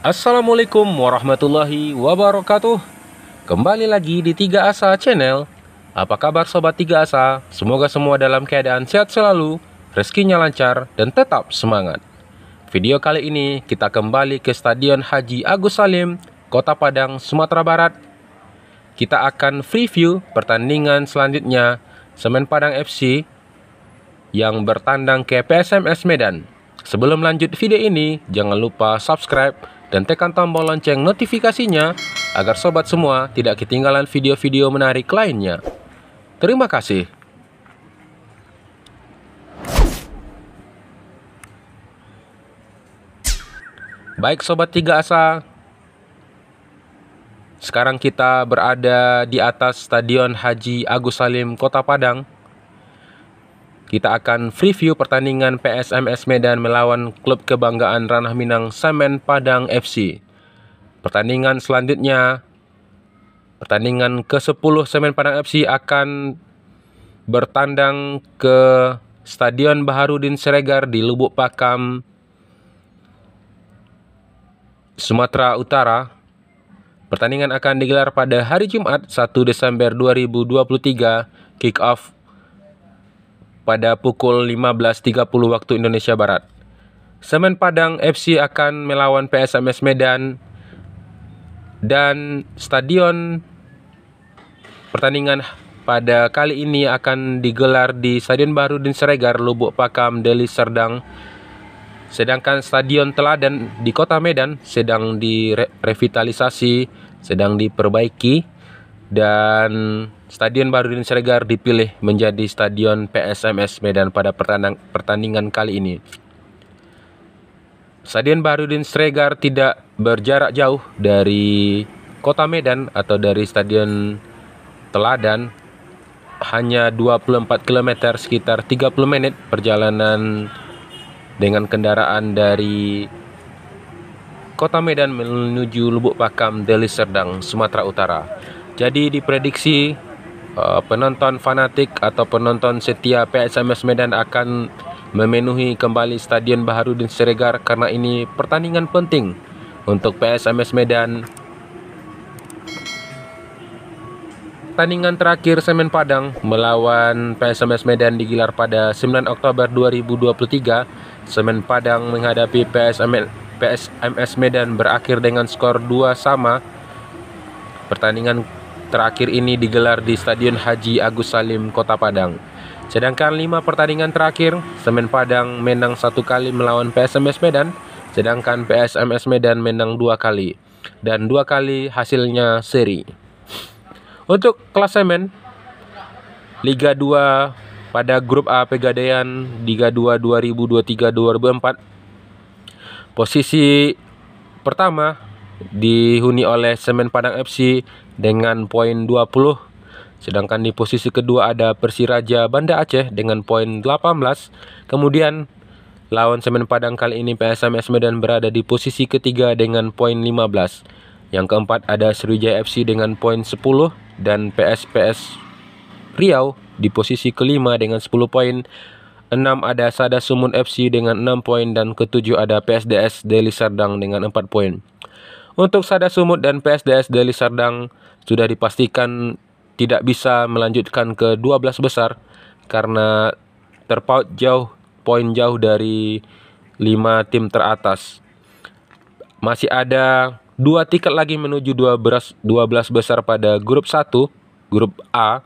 Assalamualaikum warahmatullahi wabarakatuh. Kembali lagi di Tiga Asa Channel. Apa kabar sobat Tiga Asa? Semoga semua dalam keadaan sehat selalu, rezekinya lancar, dan tetap semangat. Video kali ini kita kembali ke Stadion Haji Agus Salim, Kota Padang, Sumatera Barat. Kita akan preview pertandingan selanjutnya Semen Padang FC yang bertandang ke PSMS Medan. Sebelum lanjut video ini, jangan lupa subscribe dan tekan tombol lonceng notifikasinya agar sobat semua tidak ketinggalan video-video menarik lainnya. Terima kasih. Baik sobat Tiga Asa, sekarang kita berada di atas Stadion Haji Agus Salim, Kota Padang. Kita akan preview pertandingan PSMS Medan melawan klub kebanggaan Ranah Minang Semen Padang FC. Pertandingan selanjutnya, pertandingan ke-10 Semen Padang FC akan bertandang ke Stadion Baharudin Siregar di Lubuk Pakam, Sumatera Utara. Pertandingan akan digelar pada hari Jumat 1 Desember 2023, kick off pada pukul 15.30 waktu Indonesia Barat. Semen Padang FC akan melawan PSMS Medan dan stadion pertandingan pada kali ini akan digelar di Stadion Baharudin Siregar, Lubuk Pakam, Deli Serdang. Sedangkan Stadion Teladan di Kota Medan sedang direvitalisasi, sedang diperbaiki, dan Stadion Baharudin Siregar dipilih menjadi Stadion PSMS Medan pada pertandingan kali ini. Stadion Baharudin Siregar tidak berjarak jauh dari Kota Medan atau dari Stadion Teladan, hanya 24 km, sekitar 30 menit perjalanan dengan kendaraan dari Kota Medan menuju Lubuk Pakam, Deli Serdang, Sumatera Utara. Jadi diprediksi penonton fanatik atau penonton setia PSMS Medan akan memenuhi kembali Stadion Baharudin Siregar karena ini pertandingan penting untuk PSMS Medan. Pertandingan terakhir Semen Padang melawan PSMS Medan digelar pada 9 Oktober 2023. Semen Padang menghadapi PSMS Medan berakhir dengan skor 2-2. Pertandingan terakhir ini digelar di Stadion Haji Agus Salim, Kota Padang. Sedangkan 5 pertandingan terakhir, Semen Padang menang 1 kali melawan PSMS Medan, sedangkan PSMS Medan menang 2 kali, dan 2 kali hasilnya seri. Untuk klasemen Liga 2 pada grup A Pegadaian Liga 2 2023-2024, posisi pertama dihuni oleh Semen Padang FC dengan poin 20. Sedangkan di posisi kedua ada Persiraja Banda Aceh dengan poin 18. Kemudian lawan Semen Padang kali ini PSMS Medan berada di posisi ketiga dengan poin 15. Yang keempat ada Sriwijaya FC dengan poin 10 dan PSPS Riau di posisi kelima dengan 10 poin. 6 ada Sada Sumut FC dengan 6 poin dan ketujuh ada PSDS Deli Serdang dengan 4 poin. Untuk Sada Sumut dan PSDS Deli Serdang sudah dipastikan tidak bisa melanjutkan ke 12 besar karena terpaut poin jauh dari 5 tim teratas. Masih ada 2 tiket lagi menuju 12 besar pada grup 1, grup A.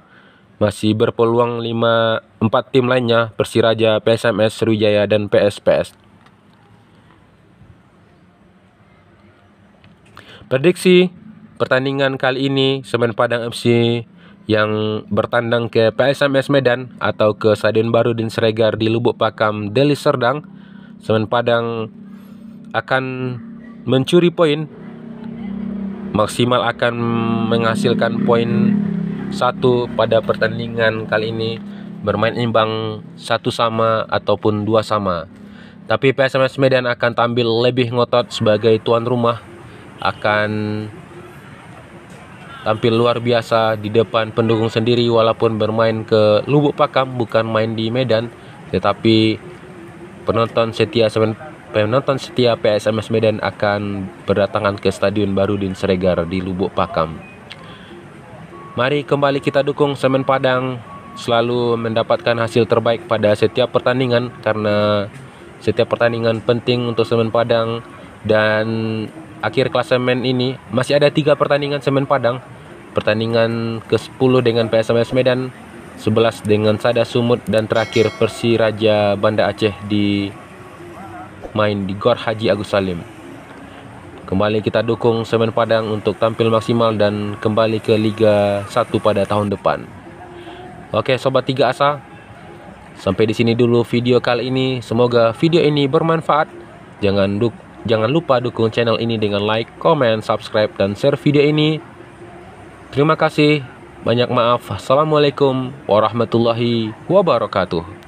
Masih berpeluang 4 tim lainnya, Persiraja, PSMS, Sriwijaya, dan PSPS. Prediksi pertandingan kali ini Semen Padang FC yang bertandang ke PSMS Medan atau ke Stadion Baharudin Siregar di Lubuk Pakam, Deli Serdang. Semen Padang akan mencuri poin, maksimal akan menghasilkan poin 1 pada pertandingan kali ini, bermain imbang 1-1 ataupun 2-2. Tapi PSMS Medan akan tampil lebih ngotot sebagai tuan rumah, akan tampil luar biasa di depan pendukung sendiri walaupun bermain ke Lubuk Pakam, bukan main di Medan, tetapi penonton setia Semen penonton setia PSMS Medan akan berdatangan ke Stadion Barudin Siregar di Lubuk Pakam. Mari kembali kita dukung Semen Padang selalu mendapatkan hasil terbaik pada setiap pertandingan, karena setiap pertandingan penting untuk Semen Padang. Dan akhir klasemen ini masih ada 3 pertandingan Semen Padang. Pertandingan ke-10 dengan PSMS Medan, 11 dengan Sada Sumut, dan terakhir Persiraja Banda Aceh main di Gor Haji Agus Salim. Kembali kita dukung Semen Padang untuk tampil maksimal dan kembali ke Liga 1 pada tahun depan. Oke Sobat 3 Asa, sampai di sini dulu video kali ini. Semoga video ini bermanfaat. Jangan lupa dukung channel ini dengan like, comment, subscribe, dan share video ini. Terima kasih. Banyak maaf. Assalamualaikum warahmatullahi wabarakatuh.